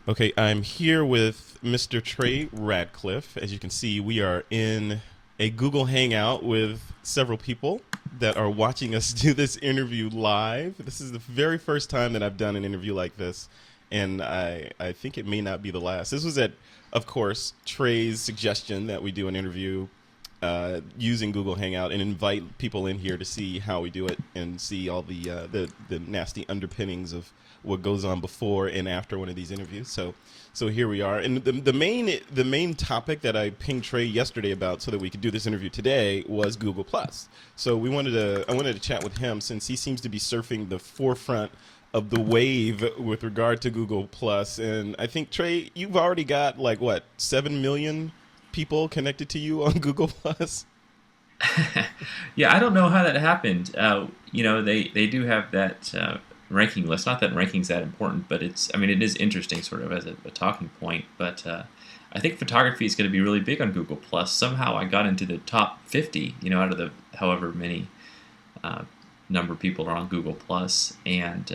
Okay, I'm here with Mr. Trey Ratcliff. As you can see, we are in a Google Hangout with several people that are watching us do this interview live. This is the very first time that I've done an interview like this, and I think it may not be the last. This was at, of course, Trey's suggestion that we do an interview using Google Hangout and invite people in here to see how we do it and see all the nasty underpinnings of what goes on before and after one of these interviews. So here we are, and the main topic that I pinged Trey yesterday about so that we could do this interview today was Google Plus. So I wanted to chat with him since he seems to be surfing the forefront of the wave with regard to Google Plus. And I think, Trey, you've already got like what, 7 million people connected to you on Google Plus. Yeah, I don't know how that happened. They do have that ranking list. Not that ranking's that important, but it is interesting sort of as a talking point. But I think photography is going to be really big on Google Plus. Somehow I got into the top 50, out of the however many number of people are on Google Plus, and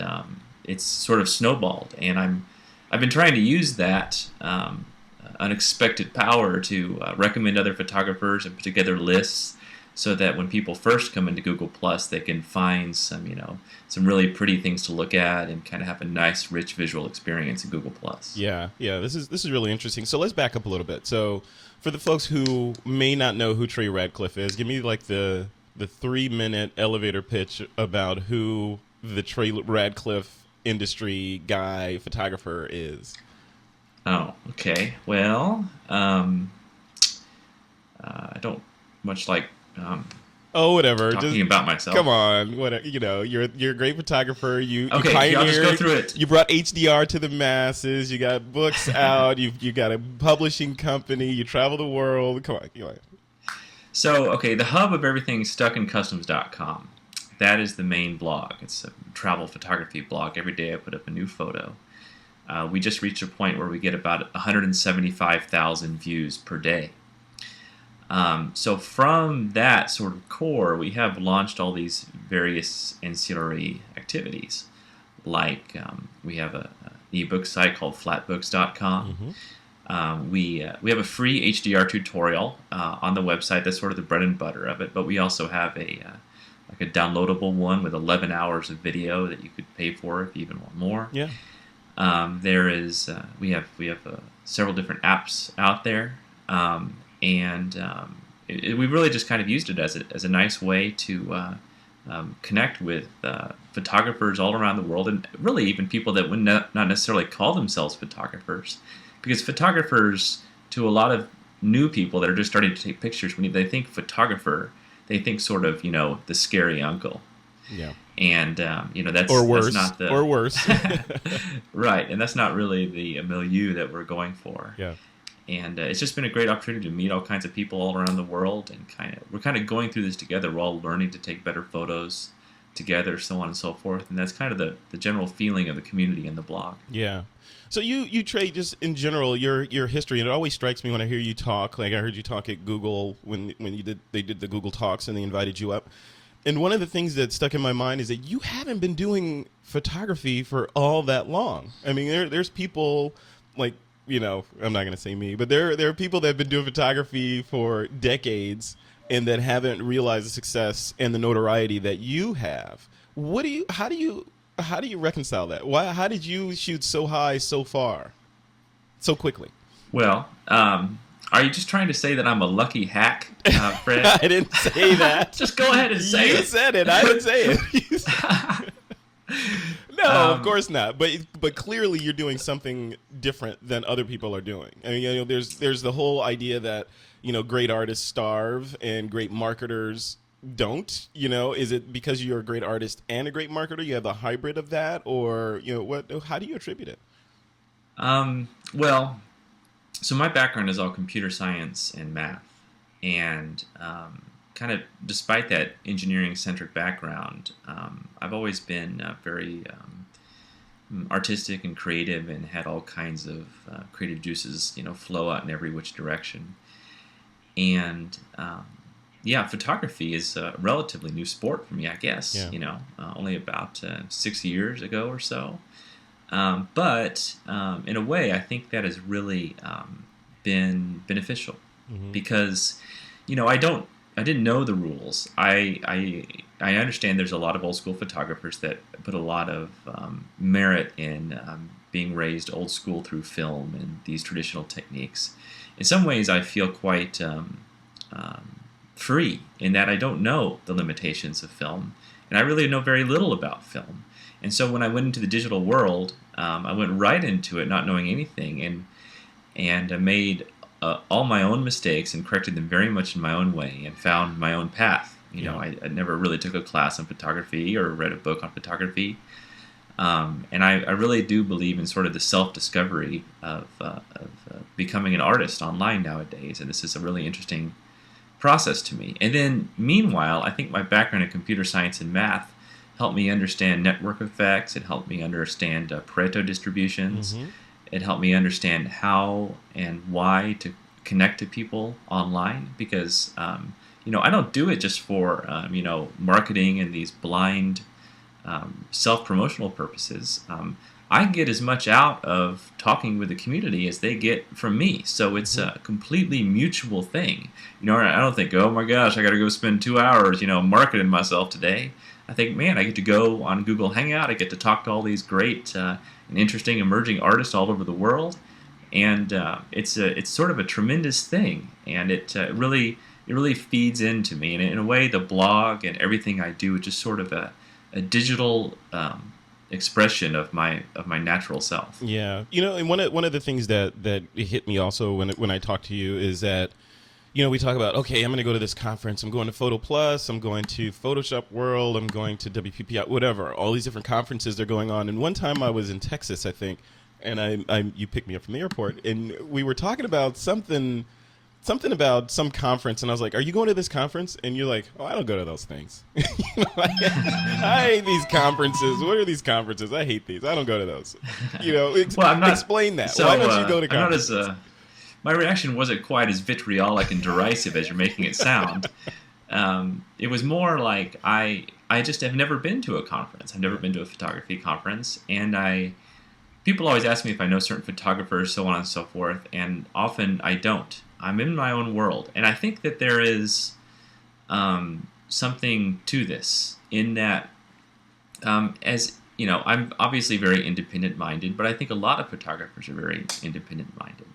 it's sort of snowballed. And I've been trying to use that unexpected power to recommend other photographers and put together lists so that when people first come into Google Plus, they can find some really pretty things to look at and kind of have a nice, rich visual experience in Google Plus. Yeah. This is really interesting. So let's back up a little bit. So for the folks who may not know who Trey Ratcliff is, give me like the 3-minute elevator pitch about who the Trey Ratcliff industry guy photographer is. Oh, okay. Well, I don't much like Oh, whatever. talking about myself. Come on, what you're a great photographer. You Okay, pioneered. I'll just go through it. You brought HDR to the masses. You got books out. You got a publishing company. You travel the world. Come on. So, okay, the hub of everything is stuckincustoms.com. That is the main blog. It's a travel photography blog. Every day I put up a new photo. We just reached a point where we get about 175,000 views per day. So from that sort of core, we have launched all these various ancillary activities. Like we have an ebook site called flatbooks.com. Mm-hmm. We have a free HDR tutorial on the website. That's sort of the bread and butter of it. But we also have like a downloadable one with 11 hours of video that you could pay for if you even want more. Yeah. We have several different apps out there, we've really just kind of used it as a nice way to connect with photographers all around the world, and really even people that would not necessarily call themselves photographers, because photographers, to a lot of new people that are just starting to take pictures, when they think photographer, they think sort of the scary uncle. Yeah. And that's Or worse. That's not the Or worse. right, and that's not really the milieu that we're going for. Yeah. And it's just been a great opportunity to meet all kinds of people all around the world, and we're kind of going through this together. We're all learning to take better photos together, so on and so forth. And that's kind of the general feeling of the community and the blog. Yeah. So you Trey, just in general, your history, and it always strikes me when I hear you talk. Like I heard you talk at Google when they did the Google Talks and they invited you up. And one of the things that stuck in my mind is that you haven't been doing photography for all that long. I mean, there's people like, I'm not going to say me, but there are people that have been doing photography for decades and that haven't realized the success and the notoriety that you have. How do you reconcile that? How did you shoot so high so far so quickly? Well, are you just trying to say that I'm a lucky hack, Fred? I didn't say that. Just go ahead and say it. You said it. I didn't say it. No, of course not. But clearly you're doing something different than other people are doing. I mean, there's the whole idea that great artists starve and great marketers don't. Is it because you're a great artist and a great marketer? You have a hybrid of that, or what? How do you attribute it? Well, so my background is all computer science and math, and kind of despite that engineering-centric background, I've always been very artistic and creative, and had all kinds of creative juices, flow out in every which direction. And photography is a relatively new sport for me, I guess. Yeah. Only about 6 years ago or so. But in a way, I think that has really been beneficial Hmm. because, I didn't know the rules. I understand there's a lot of old school photographers that put a lot of merit in being raised old school through film and these traditional techniques. In some ways, I feel quite free in that I don't know the limitations of film, and I really know very little about film. And so when I went into the digital world, I went right into it not knowing anything, and I made all my own mistakes and corrected them very much in my own way and found my own path. Yeah. I never really took a class on photography or read a book on photography. And I really do believe in sort of the self-discovery of becoming an artist online nowadays. And this is a really interesting process to me. And then, meanwhile, I think my background in computer science and math helped me understand network effects. It helped me understand Pareto distributions. Hmm. It helped me understand how and why to connect to people online because, I don't do it just for, marketing and these blind self-promotional purposes. I get as much out of talking with the community as they get from me. So it's Hmm. a completely mutual thing. I don't think, oh my gosh, I got to go spend 2 hours, marketing myself today. I think, man, I get to go on Google Hangout. I get to talk to all these great and interesting emerging artists all over the world, and it's sort of a tremendous thing, and it really feeds into me. And in a way, the blog and everything I do is just sort of a digital expression of my natural self. Yeah, and one of the things that hit me also when I talk to you is that we talk about, okay, I'm going to go to this conference. I'm going to Photo Plus. I'm going to Photoshop World. I'm going to WPPI. Whatever. All these different conferences they're going on. And one time I was in Texas, I think, and you picked me up from the airport, and we were talking about something about some conference, and I was like, "Are you going to this conference?" And you're like, "Oh, I don't go to those things." I hate these conferences. What are these conferences? I hate these. I don't go to those. Well, I'm not. Explain that. So Why don't you go to I'm not as. conferences? My reaction wasn't quite as vitriolic and derisive as you're making it sound. It was more like I just have never been to a conference. I've never been to a photography conference, and people always ask me if I know certain photographers, so on and so forth, and often I don't. I'm in my own world, and I think that there is something to this in that, as I'm obviously very independent-minded, but I think a lot of photographers are very independent-minded.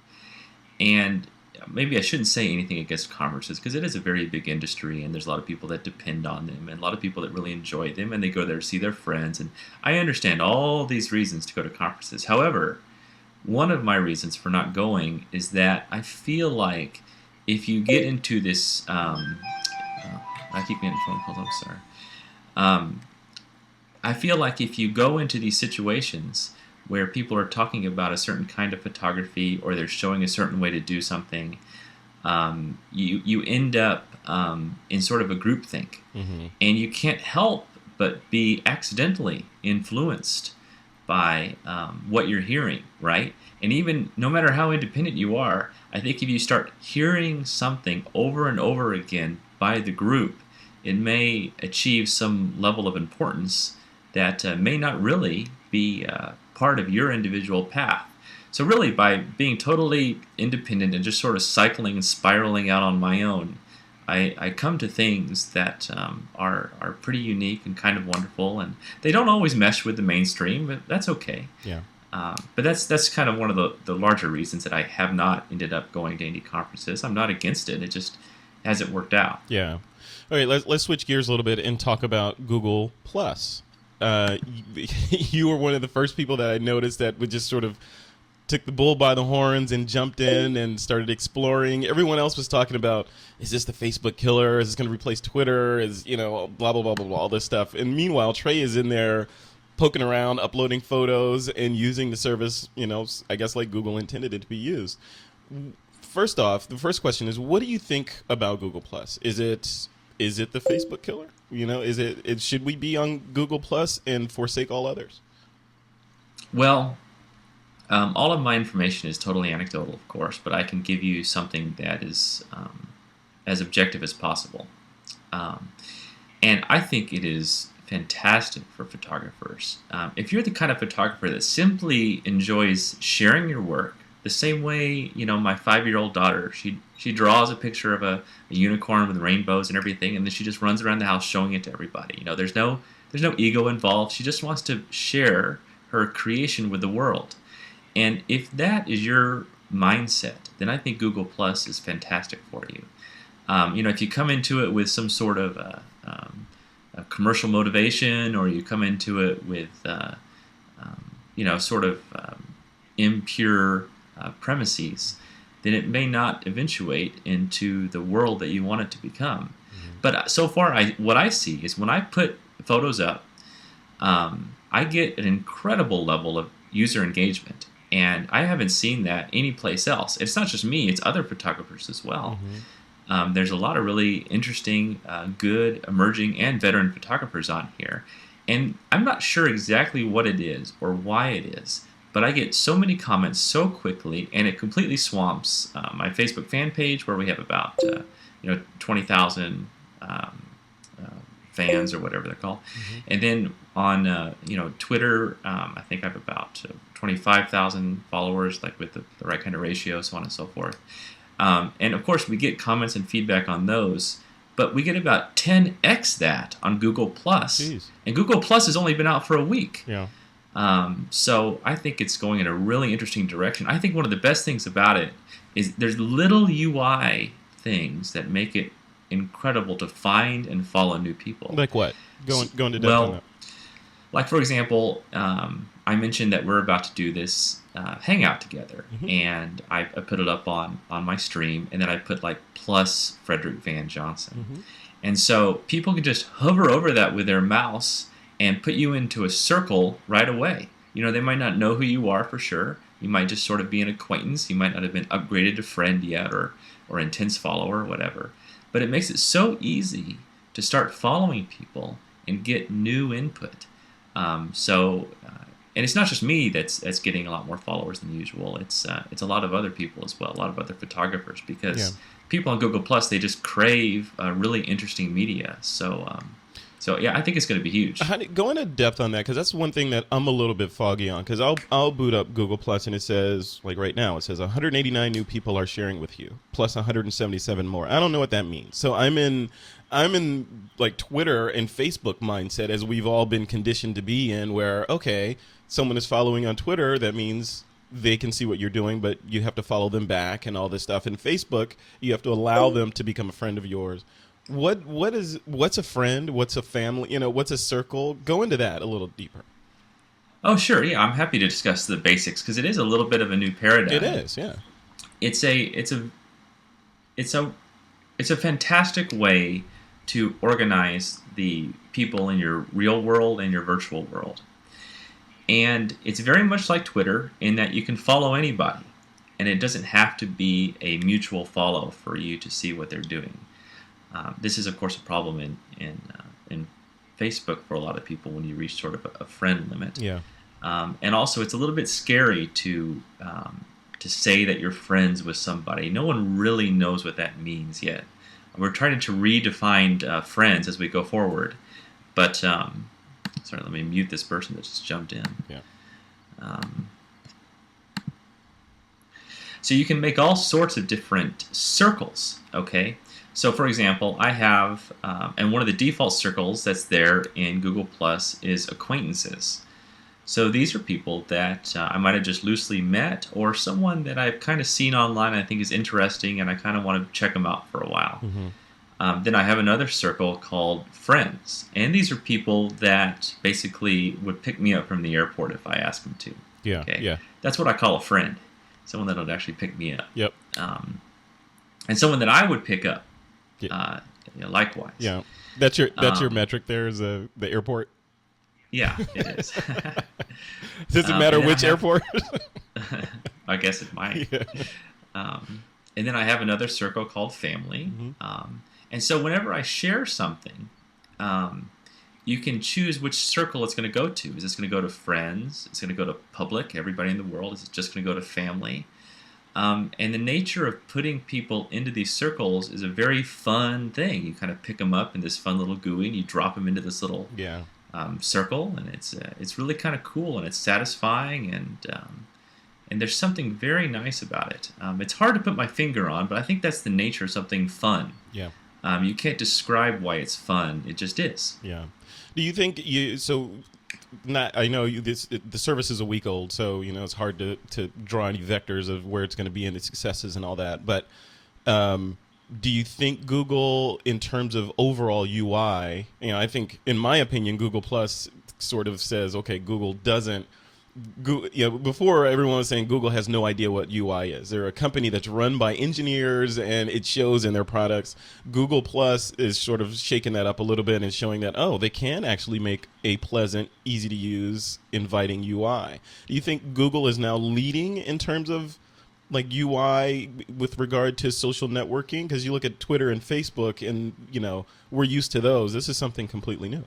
And maybe I shouldn't say anything against conferences because it is a very big industry and there's a lot of people that depend on them and a lot of people that really enjoy them and they go there to see their friends. And I understand all these reasons to go to conferences. However, one of my reasons for not going is that I feel like if you get into this, I keep getting phone calls, I'm sorry. I feel like if you go into these situations where people are talking about a certain kind of photography or they're showing a certain way to do something, you end up in sort of a groupthink, Hmm. and you can't help but be accidentally influenced by what you're hearing, right? And even no matter how independent you are, I think if you start hearing something over and over again by the group, it may achieve some level of importance that may not really be part of your individual path. So really, by being totally independent and just sort of cycling and spiraling out on my own, I come to things that are pretty unique and kind of wonderful, and they don't always mesh with the mainstream, but that's okay. Yeah. But that's kind of one of the larger reasons that I have not ended up going to any conferences. I'm not against it; it just hasn't worked out. Yeah. All right, let's switch gears a little bit and talk about Google Plus. You were one of the first people that I noticed that would just sort of took the bull by the horns and jumped in and started exploring. Everyone else was talking about, is this the Facebook killer? Is this going to replace Twitter? Is, blah, blah, blah, blah, blah, all this stuff. And meanwhile, Trey is in there poking around, uploading photos, and using the service, I guess like Google intended it to be used. First off, the first question is, what do you think about Google Plus? Is it the Facebook killer? Should we be on Google Plus and forsake all others? Well, all of my information is totally anecdotal, of course, but I can give you something that is as objective as possible. And I think it is fantastic for photographers. If you're the kind of photographer that simply enjoys sharing your work, the same way, my 5-year-old daughter, she draws a picture of a unicorn with rainbows and everything, and then she just runs around the house showing it to everybody. There's no ego involved. She just wants to share her creation with the world. And if that is your mindset, then I think Google Plus is fantastic for you. If you come into it with some sort of a commercial motivation, or you come into it with, impure premises, then it may not eventuate into the world that you want it to become. Mm-hmm. But so far, what I see is when I put photos up, I get an incredible level of user engagement. And I haven't seen that anyplace else. It's not just me, it's other photographers as well. Mm-hmm. There's a lot of really interesting, good, emerging, and veteran photographers on here. And I'm not sure exactly what it is or why it is, but I get so many comments so quickly, and it completely swamps my Facebook fan page, where we have about 20,000 fans, or whatever they're called. Mm-hmm. And then on Twitter, I think I have about 25,000 followers, like with the right kind of ratio, so on and so forth. And of course, we get comments and feedback on those, but we get about 10x that on Google Plus. Jeez. And Google Plus has only been out for a week. Yeah. So I think it's going in a really interesting direction. I think one of the best things about it is there's little UI things that make it incredible to find and follow new people. Like what? Go into depth on that. Like, for example, I mentioned that we're about to do this hangout together, mm-hmm. and I put it up on my stream, and then I put plus Frederick Van Johnson. Mm-hmm. And so people can just hover over that with their mouse and put you into a circle right away. They might not know who you are for sure. You might just sort of be an acquaintance. You might not have been upgraded to friend yet, or intense follower, or whatever. But it makes it so easy to start following people and get new input. And it's not just me that's getting a lot more followers than usual. It's a lot of other people as well, a lot of other photographers, because people on Google Plus, they just crave really interesting media. So yeah, I think it's going to be huge. Go into depth on that, because that's one thing that I'm a little bit foggy on. Because I'll boot up Google Plus, and it says, like right now, it says 189 new people are sharing with you, plus 177 more. I don't know what that means. So I'm in like Twitter and Facebook mindset, as we've all been conditioned to be in, where, okay, someone is following on Twitter, that means they can see what you're doing, but you have to follow them back and all this stuff. In Facebook, you have to allow them to become a friend of yours. What's a friend? What's a family? What's a circle? Go into that a little deeper. Oh, sure. Yeah, I'm happy to discuss the basics, because it is a little bit of a new paradigm. It is, yeah. It's a fantastic way to organize the people in your real world and your virtual world. And it's very much like Twitter in that you can follow anybody, and it doesn't have to be a mutual follow for you to see what they're doing. This is, of course, a problem in Facebook for a lot of people when you reach sort of a friend limit. Yeah. And also, it's a little bit scary to say that you're friends with somebody. No one really knows what that means yet. We're trying to redefine friends as we go forward. But, sorry, let me mute this person that just jumped in. Yeah. So you can make all sorts of different circles, okay? So, for example, I have, and one of the default circles that's there in Google Plus is acquaintances. So these are people that I might have just loosely met, or someone that I've kind of seen online and I think is interesting, and I kind of want to check them out for a while. Mm-hmm. Then I have another circle called friends, and these are people that basically would pick me up from the airport if I asked them to. Yeah, okay? Yeah. That's what I call a friend, someone that would actually pick me up. Yep. And someone that I would pick up. Likewise. Yeah, that's your metric there, is the airport. Yeah, it is. Does it matter which airport? I guess it might. Yeah. And then I have another circle called family. Mm-hmm. And so whenever I share something, you can choose which circle it's going to go to. Is this going to go to friends? Is it going to go to public, everybody in the world? Is it just going to go to family? And the nature of putting people into these circles is a very fun thing. You kind of pick them up in this fun little GUI, and you drop them into this little Yeah. circle, and it's really kind of cool, and it's satisfying, and there's something very nice about it. It's hard to put my finger on, but I think that's the nature of something fun. Yeah. You can't describe why it's fun; it just is. Yeah. Do you think not, I know the service is a week old, so it's hard to draw any vectors of where it's going to be and its successes and all that. But do you think Google, in terms of overall UI, I think, in my opinion, Google Plus sort of says, okay, Google doesn't. Before everyone was saying Google has no idea what UI is. They're a company that's run by engineers, and it shows in their products. Google Plus is sort of shaking that up a little bit and showing that, they can actually make a pleasant, easy to use, inviting UI. Do you think Google is now leading in terms of like UI with regard to social networking? Because you look at Twitter and Facebook, and we're used to those. This is something completely new.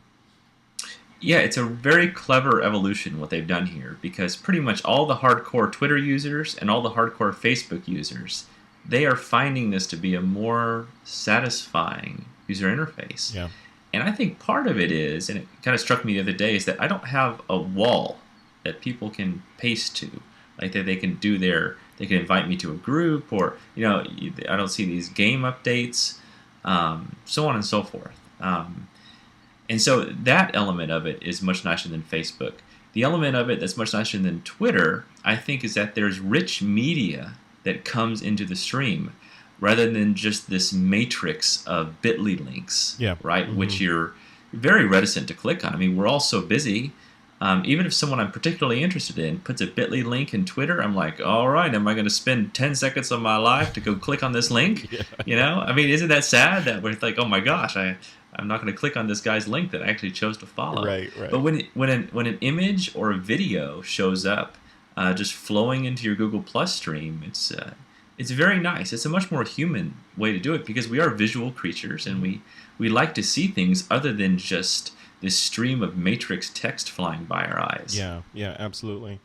Yeah, it's a very clever evolution what they've done here, because pretty much all the hardcore Twitter users and all the hardcore Facebook users, they are finding this to be a more satisfying user interface. Yeah. And I think part of it is, and it kind of struck me the other day, is that I don't have a wall that people can paste to. Like that they can they can invite me to a group, or, I don't see these game updates, so on and so forth. And so that element of it is much nicer than Facebook. The element of it that's much nicer than Twitter, I think, is that there's rich media that comes into the stream rather than just this matrix of bit.ly links, right? Mm-hmm. Which you're very reticent to click on. I mean, we're all so busy. Even if someone I'm particularly interested in puts a bit.ly link in Twitter, I'm like, all right, am I going to spend 10 seconds of my life to go click on this link? Yeah. I mean, isn't that sad that we're like, oh my gosh, I'm not going to click on this guy's link that I actually chose to follow. Right. But when an image or a video shows up, just flowing into your Google Plus stream, it's very nice. It's a much more human way to do it, because we are visual creatures, and we like to see things other than just this stream of matrix text flying by our eyes. Yeah, absolutely.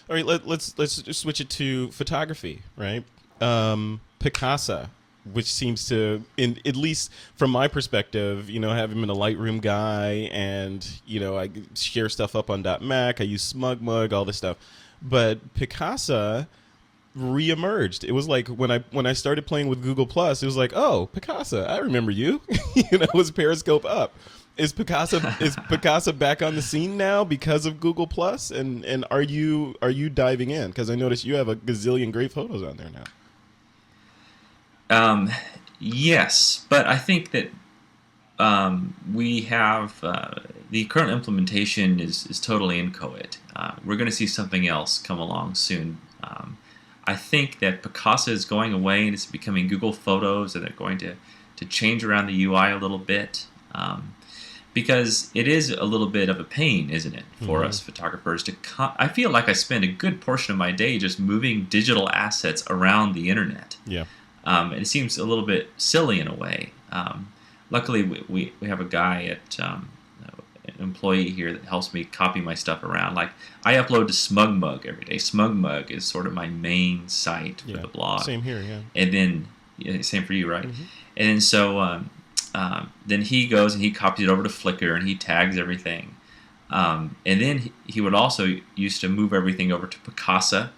All right, let's just switch it to photography, right? Picasa, which seems to, at least from my perspective, having been a Lightroom guy, and I share stuff up on .Mac, I use SmugMug, all this stuff, but Picasa reemerged. It was like when I started playing with Google Plus, it was like, oh, Picasa, I remember you. It was Periscope up. Is Picasa back on the scene now because of Google Plus? And are you diving in? Because I noticed you have a gazillion great photos on there now. Yes, but I think that we have the current implementation is totally inchoate. We're going to see something else come along soon. I think that Picasa is going away and it's becoming Google Photos, and they're going to change around the UI a little bit. Because it is a little bit of a pain, isn't it, for us photographers I feel like I spend a good portion of my day just moving digital assets around the internet. Yeah. And it seems a little bit silly in a way. Luckily, we have a guy an employee here that helps me copy my stuff around. Like, I upload to SmugMug every day. SmugMug is sort of my main site for the blog. Same here, yeah. And then, same for you, right? Mm-hmm. And then so then he goes and he copies it over to Flickr and he tags everything. And then he would also used to move everything over to Picasa,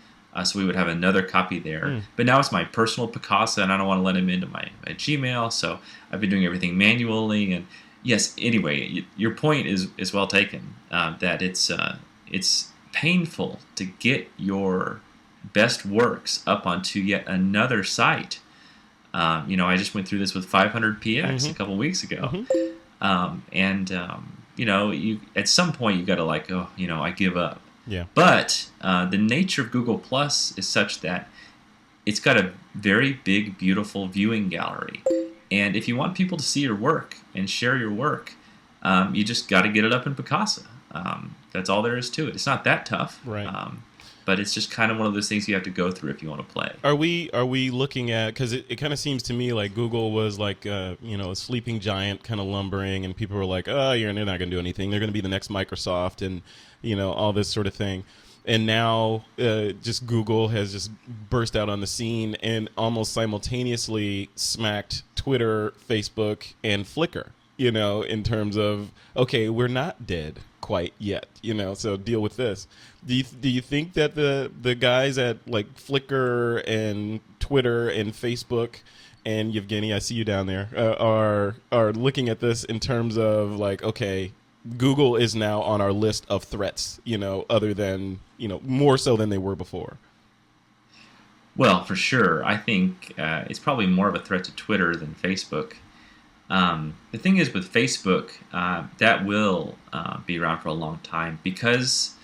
so we would have another copy there. But now it's my personal Picasa, and I don't want to let him into my Gmail, so I've been doing everything manually. And yes, anyway, your point is well taken, that it's painful to get your best works up onto yet another site. I just went through this with 500px a couple weeks ago. You at some point you got to I give up. Yeah. But the nature of Google Plus is such that it's got a very big, beautiful viewing gallery. And if you want people to see your work and share your work, you just got to get it up in Picasa. That's all there is to it. It's not that tough. Right. But it's just kind of one of those things you have to go through if you want to play. Are we looking at, because it kind of seems to me like Google was like a sleeping giant kind of lumbering, and people were like, oh, they're not going to do anything. They're going to be the next Microsoft, and all this sort of thing. and now just Google has just burst out on the scene and almost simultaneously smacked Twitter, Facebook, and Flickr. In terms of, okay, we're not dead quite yet. So deal with this. Do you think that the guys at like Flickr and Twitter and Facebook and Yevgeny, I see you down there, are looking at this in terms of like, okay, Google is now on our list of threats, other than, more so than they were before? Well, for sure. I think it's probably more of a threat to Twitter than Facebook. The thing is with Facebook, that will be around for a long time because,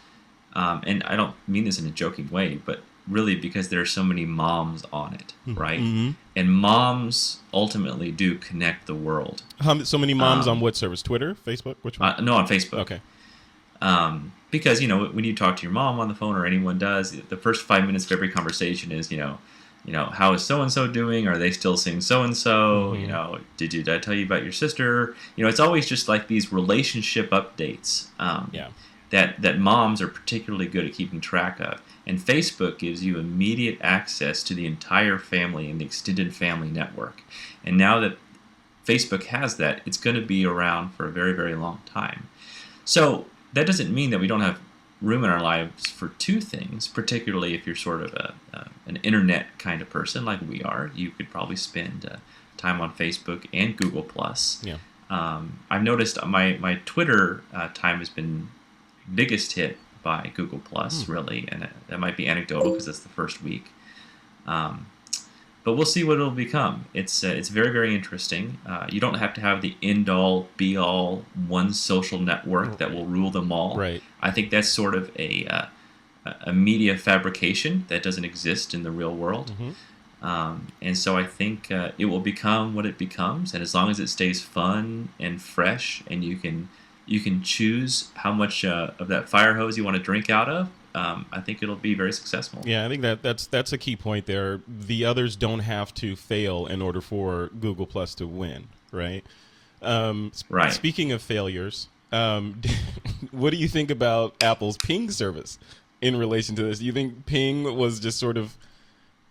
and I don't mean this in a joking way, but really because there are so many moms on it, right? Mm-hmm. And moms ultimately do connect the world. So many moms on what service? Twitter, Facebook, which one? No, on Facebook. Okay. Because when you talk to your mom on the phone or anyone does, the first 5 minutes of every conversation is how is so and so doing? Are they still seeing so and so? Did I tell you about your sister? It's always just like these relationship updates. That moms are particularly good at keeping track of. And Facebook gives you immediate access to the entire family and the extended family network. And now that Facebook has that, it's going to be around for a very, very long time. So that doesn't mean that we don't have room in our lives for two things, particularly if you're sort of an internet kind of person like we are. You could probably spend time on Facebook and Google+. Yeah. I've noticed my Twitter time has been biggest hit by Google+, really, and that might be anecdotal because it's the first week. But we'll see what it'll become. It's very, very interesting. You don't have to have the end-all, be-all, one social network that will rule them all. Right. I think that's sort of a media fabrication that doesn't exist in the real world. Mm-hmm. And so I think it will become what it becomes, and as long as it stays fun and fresh, and you can choose how much of that fire hose you want to drink out of, I think it'll be very successful. Yeah, I think that's a key point there. The others don't have to fail in order for Google Plus to win, right? Right. Speaking of failures, what do you think about Apple's Ping service in relation to this? Do you think Ping was just sort of?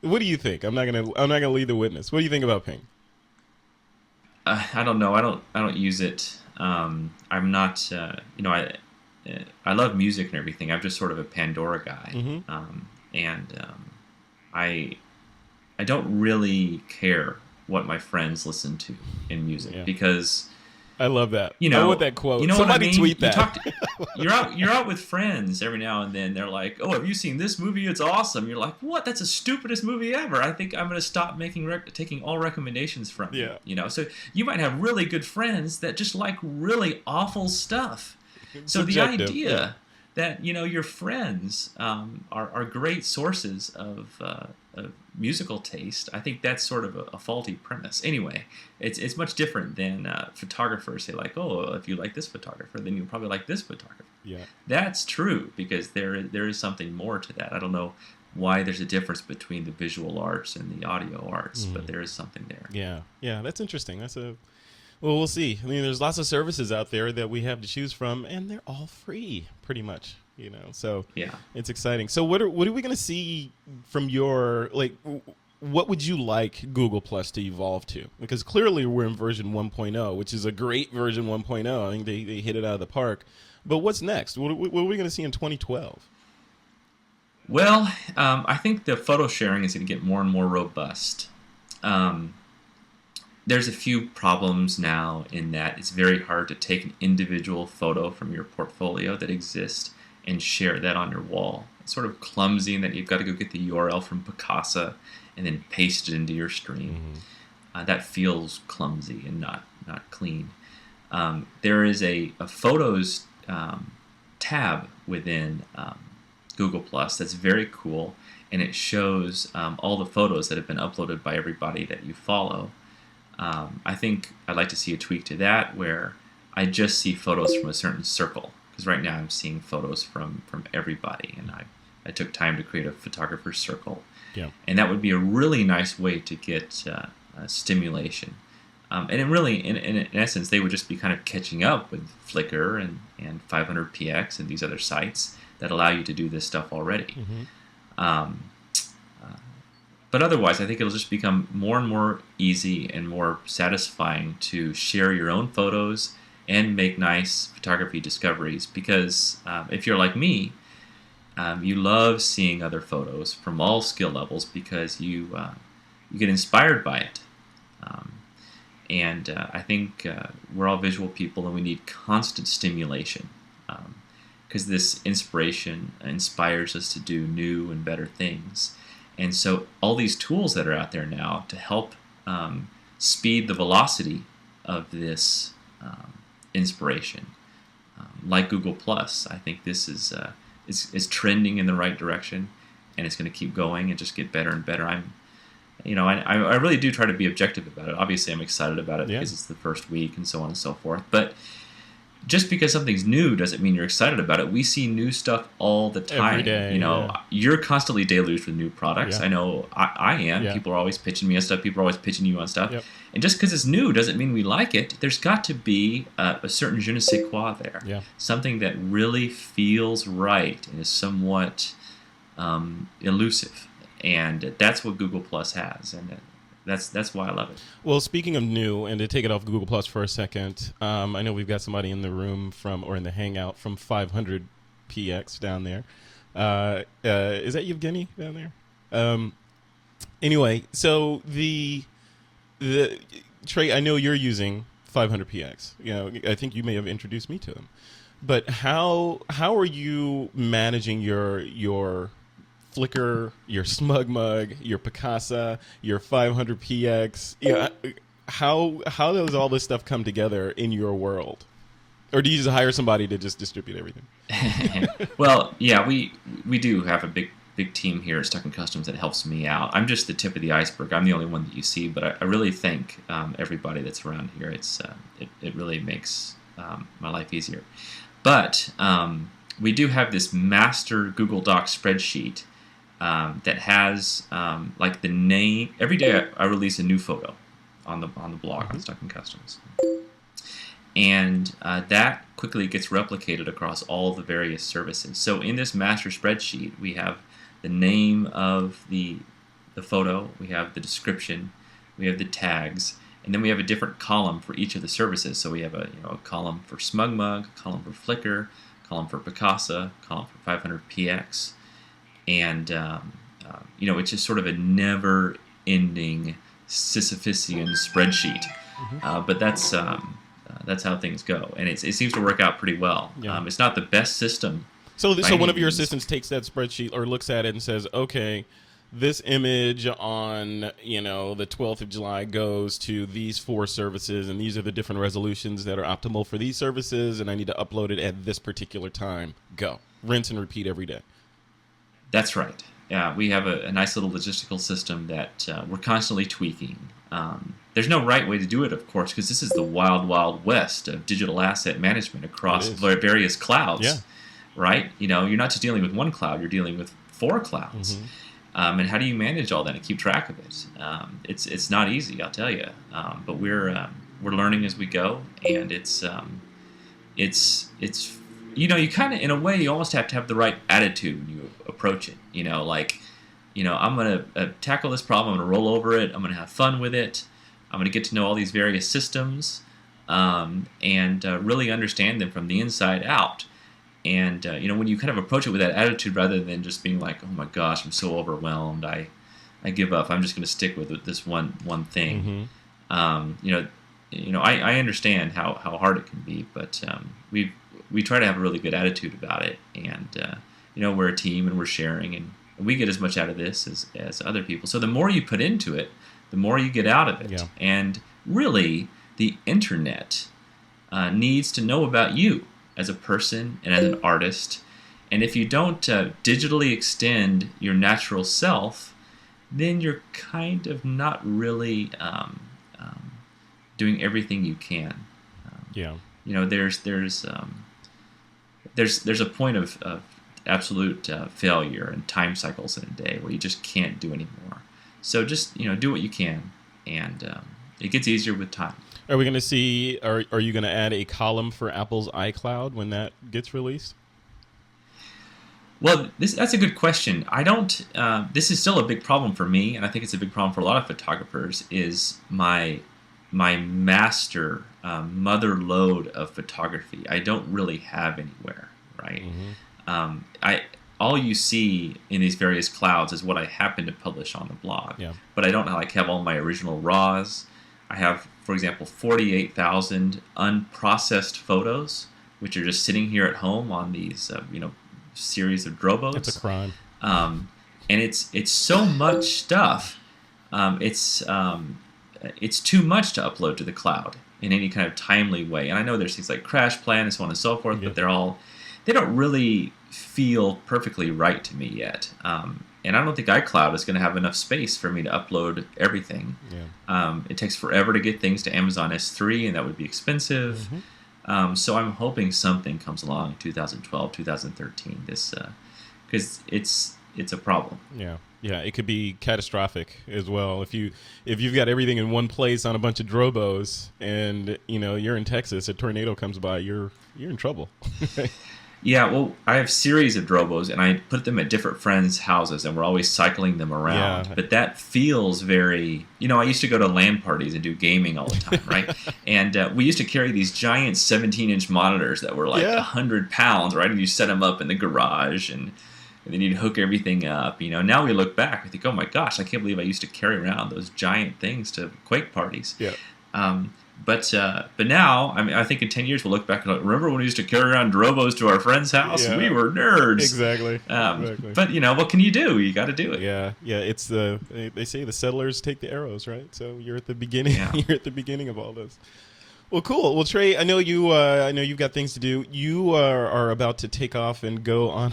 What do you think? I'm not gonna lead the witness. What do you think about Ping? I don't know. I don't use it. I'm not. I love music and everything. I'm just sort of a Pandora guy, Mm-hmm. I don't really care what my friends listen to in music because I love that. I want that quote. Somebody what I mean? tweet that. You're out with friends every now and then. They're like, "Oh, have you seen this movie? It's awesome." You're like, "What? That's the stupidest movie ever." I think I'm going to stop taking all recommendations from you. So you might have really good friends that just like really awful stuff. So Subjective, the idea that your friends are great sources of musical taste, I think that's sort of a faulty premise. Anyway, it's much different than photographers say like, oh, if you like this photographer, then you'll probably like this photographer. Yeah, that's true because there is something more to that. I don't know why there's a difference between the visual arts and the audio arts, but there is something there. Yeah, that's interesting. Well, we'll see. I mean, there's lots of services out there that we have to choose from, and they're all free, pretty much. So yeah, it's exciting. So what are we going to see from your what would you like Google Plus to evolve to? Because clearly we're in version 1.0, which is a great version 1.0. I think they hit it out of the park. But what's next? What are we going to see in 2012? Well, I think the photo sharing is going to get more and more robust. There's a few problems now in that it's very hard to take an individual photo from your portfolio that exists and share that on your wall. It's sort of clumsy in that you've got to go get the URL from Picasa and then paste it into your stream. That feels clumsy and not clean. There is a Photos tab within Google Plus that's very cool, and it shows all the photos that have been uploaded by everybody that you follow. I think I'd like to see a tweak to that where I just see photos from a certain circle, because right now I'm seeing photos from everybody, and I took time to create a photographer's circle. Yeah. And that would be a really nice way to get stimulation. And it really, in essence, they would just be kind of catching up with Flickr and 500px and these other sites that allow you to do this stuff already. Mm-hmm. Um, but otherwise, I think it'll just become more and more easy and more satisfying to share your own photos and make nice photography discoveries. Because if you're like me, you love seeing other photos from all skill levels because you get inspired by it. And I think we're all visual people, and we need constant stimulation because this inspiration inspires us to do new and better things. And so all these tools that are out there now to help speed the velocity of this inspiration, like Google Plus, I think this is trending in the right direction, and it's going to keep going and just get better and better. I really do try to be objective about it. Obviously, I'm excited about it because it's the first week and so on and so forth. But just because something's new doesn't mean you're excited about it. We see new stuff all the time. Every day, You're constantly deluged with new products. Yeah. I know I am. Yeah. People are always pitching me on stuff. People are always pitching you on stuff. Yep. And just because it's new doesn't mean we like it. There's got to be a certain je ne sais quoi there. Yeah. Something that really feels right and is somewhat elusive. And that's what Google Plus has. And that's why I love it. Well, speaking of new, and to take it off Google Plus for a second, I know we've got somebody in the room or in the Hangout from 500px down there. Is that Evgeny down there? Anyway, so the Trey, I know you're using 500px. I think you may have introduced me to them. But how are you managing your Flickr, your SmugMug, your Picasa, your 500px? How does all this stuff come together in your world? Or do you just hire somebody to just distribute everything? Well, yeah, we do have a big team here at Stuck in Customs that helps me out. I'm just the tip of the iceberg. I'm the only one that you see, but I really thank everybody that's around here. It really makes my life easier. But we do have this master Google Docs spreadsheet that has like the name. Every day I release a new photo on the blog on Stuck in Customs, and that quickly gets replicated across all the various services. So in this master spreadsheet, we have the name of the photo, we have the description, we have the tags, and then we have a different column for each of the services. So we have a column for SmugMug, a column for Flickr, a column for Picasa, a column for 500px. And, it's just sort of a never-ending Sisyphusian spreadsheet. But that's how things go. And it seems to work out pretty well. Yeah. It's not the best system. So one of your assistants takes that spreadsheet or looks at it and says, okay, this image on, the 12th of July goes to these 4 services, and these are the different resolutions that are optimal for these services, and I need to upload it at this particular time. Go. Rinse and repeat every day. That's right. Yeah, we have a nice little logistical system that we're constantly tweaking. There's no right way to do it, of course, because this is the wild, wild west of digital asset management across various clouds. Yeah. Right? You're not just dealing with one cloud, you're dealing with 4 clouds. And how do you manage all that and keep track of it? It's not easy, I'll tell you. But we're learning as we go, and it's you kind of, in a way, you almost have to have the right attitude when you approach it. I'm going to tackle this problem. I'm going to roll over it. I'm going to have fun with it. I'm going to get to know all these various systems and really understand them from the inside out. And, when you kind of approach it with that attitude rather than just being like, oh, my gosh, I'm so overwhelmed. I give up. I'm just going to stick with this one thing. I understand how hard it can be, but we try to have a really good attitude about it. And, we're a team and we're sharing, and we get as much out of this as other people. So the more you put into it, the more you get out of it. Yeah. And really, the internet needs to know about you as a person and as an artist. And if you don't digitally extend your natural self, then you're kind of not really doing everything you can. There's a point of absolute failure and time cycles in a day where you just can't do anymore. So just do what you can, and it gets easier with time. Are we going to see? Are you going to add a column for Apple's iCloud when that gets released? Well, that's a good question. I don't. This is still a big problem for me, and I think it's a big problem for a lot of photographers. Is my master mother lode of photography? I don't really have anywhere, right? I all you see in these various clouds is what I happen to publish on the blog. Yeah. But I don't have all my original raws. I have, for example, 48,000 unprocessed photos, which are just sitting here at home on these series of Drobos. It's a crime. And it's so much stuff. It's too much to upload to the cloud in any kind of timely way. And I know there's things like Crash Plan and so on and so forth, but they don't really feel perfectly right to me yet. And I don't think iCloud is going to have enough space for me to upload everything. Yeah. It takes forever to get things to Amazon S3, and that would be expensive. So I'm hoping something comes along in 2012, 2013. Because it's a problem. Yeah. Yeah, it could be catastrophic as well if you've got everything in one place on a bunch of Drobos, and you're in Texas, a tornado comes by, you're in trouble. Yeah, well, I have series of Drobos, and I put them at different friends' houses, and we're always cycling them around. Yeah. But that feels very... I used to go to LAN parties and do gaming all the time, right? And we used to carry these giant 17-inch monitors that were like 100 pounds, right? And you set them up in the garage, and then you'd hook everything up. Now we look back, we think, oh my gosh, I can't believe I used to carry around those giant things to Quake parties. Yeah. But now, I think in 10 years we'll look back and remember when we used to carry around Drobos to our friend's house? Yeah. We were nerds. Exactly. Exactly. But what can you do? You got to do it. Yeah. It's they say the settlers take the arrows, right? So you're at the beginning. Yeah. You're at the beginning of all this. Well, cool. Well, Trey, I know you've got things to do. You are about to take off and go on.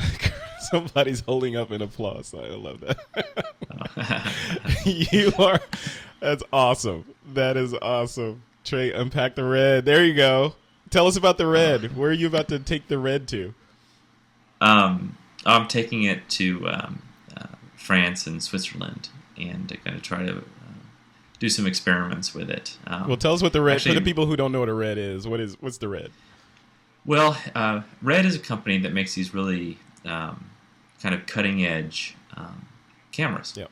Somebody's holding up an applause. I love that. You are. That's awesome. That is awesome. Trey, unpack the red. There you go. Tell us about the red. Where are you about to take the red to? I'm taking it to France and Switzerland, and going to try to do some experiments with it. Well, tell us what the red. For the people who don't know what a red is, what's the red? Well, Red is a company that makes these really kind of cutting edge cameras. Yeah.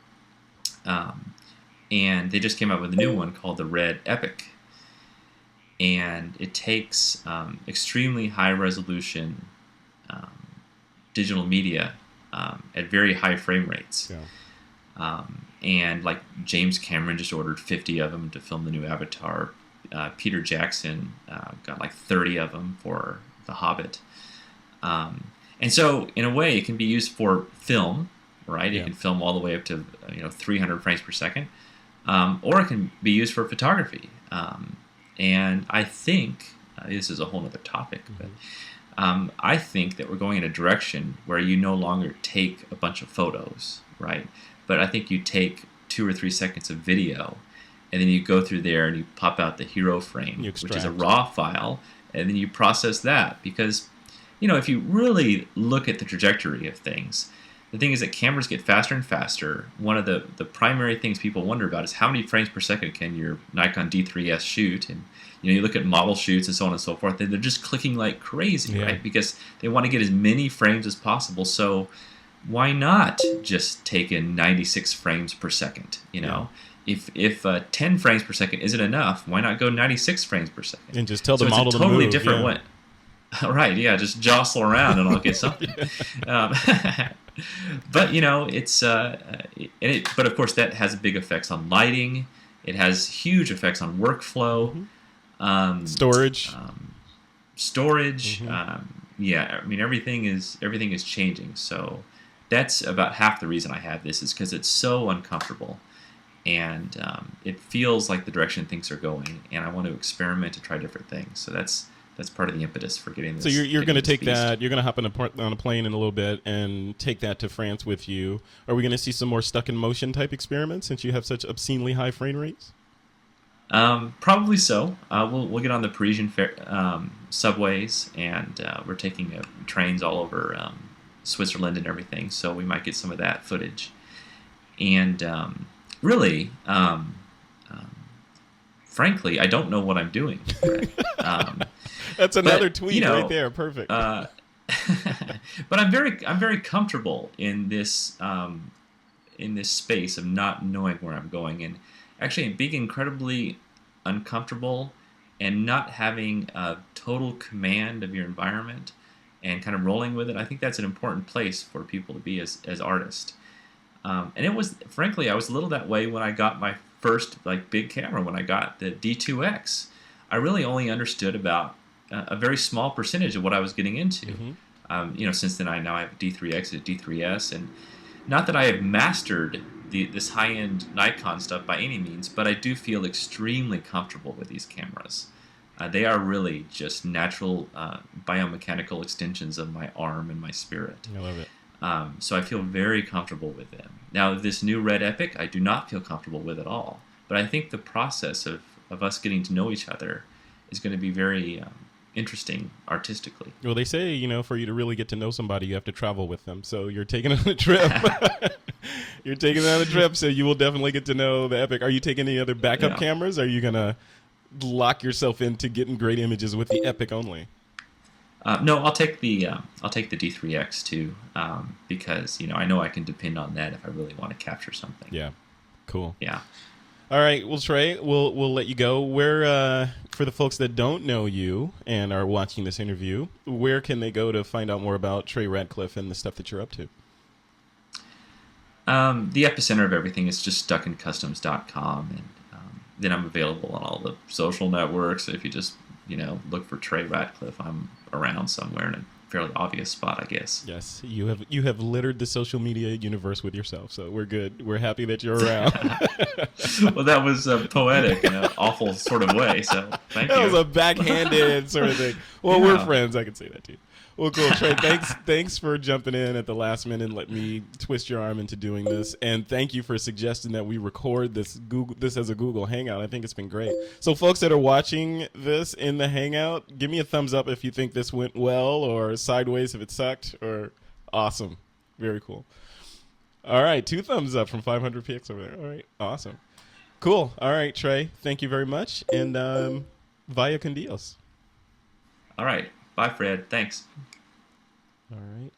And they just came out with a new one called the Red Epic. And it takes extremely high resolution digital media at very high frame rates. Yeah. And like James Cameron just ordered 50 of them to film the new Avatar. Peter Jackson got like 30 of them for The Hobbit. And so in a way it can be used for film, right? Yeah. It can film all the way up to 300 frames per second. Or it can be used for photography. And I think, this is a whole other topic, but I think that we're going in a direction where you no longer take a bunch of photos, right? But I think you take 2 or 3 seconds of video, and then you go through there and you pop out the hero frame, which is a raw file, and then you process that. Because, if you really look at the trajectory of things, the thing is that cameras get faster and faster. One of the primary things people wonder about is how many frames per second can your Nikon D3S shoot? And you look at model shoots and so on and so forth, and they're just clicking like crazy, right? Because they want to get as many frames as possible. So why not just take in 96 frames per second? If 10 frames per second isn't enough, why not go 96 frames per second? And just tell the model to move. It's a totally different way. Right, yeah, just jostle around and I'll get something. But it's but of course that has big effects on lighting. It has huge effects on workflow, storage. Yeah, everything is changing. So that's about half the reason I have this, is because it's so uncomfortable, and it feels like the direction things are going, and I want to experiment to try different things. So that's part of the impetus for getting this. So you're going to take beast. that. You're going to hop on a plane in a little bit and take that to France with you. Are we going to see some more stuck in motion type experiments since you have such obscenely high frame rates? Probably so. We'll get on the Parisian subways, and we're taking trains all over Switzerland and everything. So we might get some of that footage. And really, frankly, I don't know what I'm doing. That's another tweet right there. Perfect. But I'm very comfortable in this space of not knowing where I'm going, and actually being incredibly uncomfortable and not having a total command of your environment and kind of rolling with it. I think that's an important place for people to be as artists. And it was, frankly, I was a little that way when I got my first like big camera. When I got the D2X, I really only understood about a very small percentage of what I was getting into. Since then I now have a D3X, a D3S, and not that I have mastered this high-end Nikon stuff by any means, but I do feel extremely comfortable with these cameras. They are really just natural biomechanical extensions of my arm and my spirit. I love it. So I feel very comfortable with them. Now, this new Red Epic, I do not feel comfortable with at all. But I think the process of us getting to know each other is going to be very interesting artistically. Well, they say, for you to really get to know somebody, you have to travel with them. So you're taking on a trip. You're taking on a trip, so you will definitely get to know the Epic. Are you taking any other backup cameras? Are you going to lock yourself into getting great images with the Epic only? No, I'll take the D3X too, because I know I can depend on that if I really want to capture something. Yeah, cool. Yeah. All right, well, Trey, we'll let you go. Where for the folks that don't know you and are watching this interview, where can they go to find out more about Trey Ratcliff and the stuff that you're up to? The epicenter of everything is just stuckincustoms.com, and then I'm available on all the social networks. If you just look for Trey Ratcliff, I'm around somewhere in a fairly obvious spot, I guess. Yes, you have littered the social media universe with yourself, so we're good. We're happy that you're around. Well, that was poetic in an awful sort of way, so thank you. That was a backhanded sort of thing. Well, we're friends. I can say that too. Well, cool, Trey. Thanks for jumping in at the last minute and let me twist your arm into doing this. And thank you for suggesting that we record this as a Google Hangout. I think it's been great. So, folks that are watching this in the Hangout, give me a thumbs up if you think this went well, or sideways if it sucked, or awesome. Very cool. All right, 2 thumbs up from 500px over there. All right, awesome. Cool. All right, Trey, thank you very much. And vaya con Dios. All right. Bye, Fred. Thanks. All right.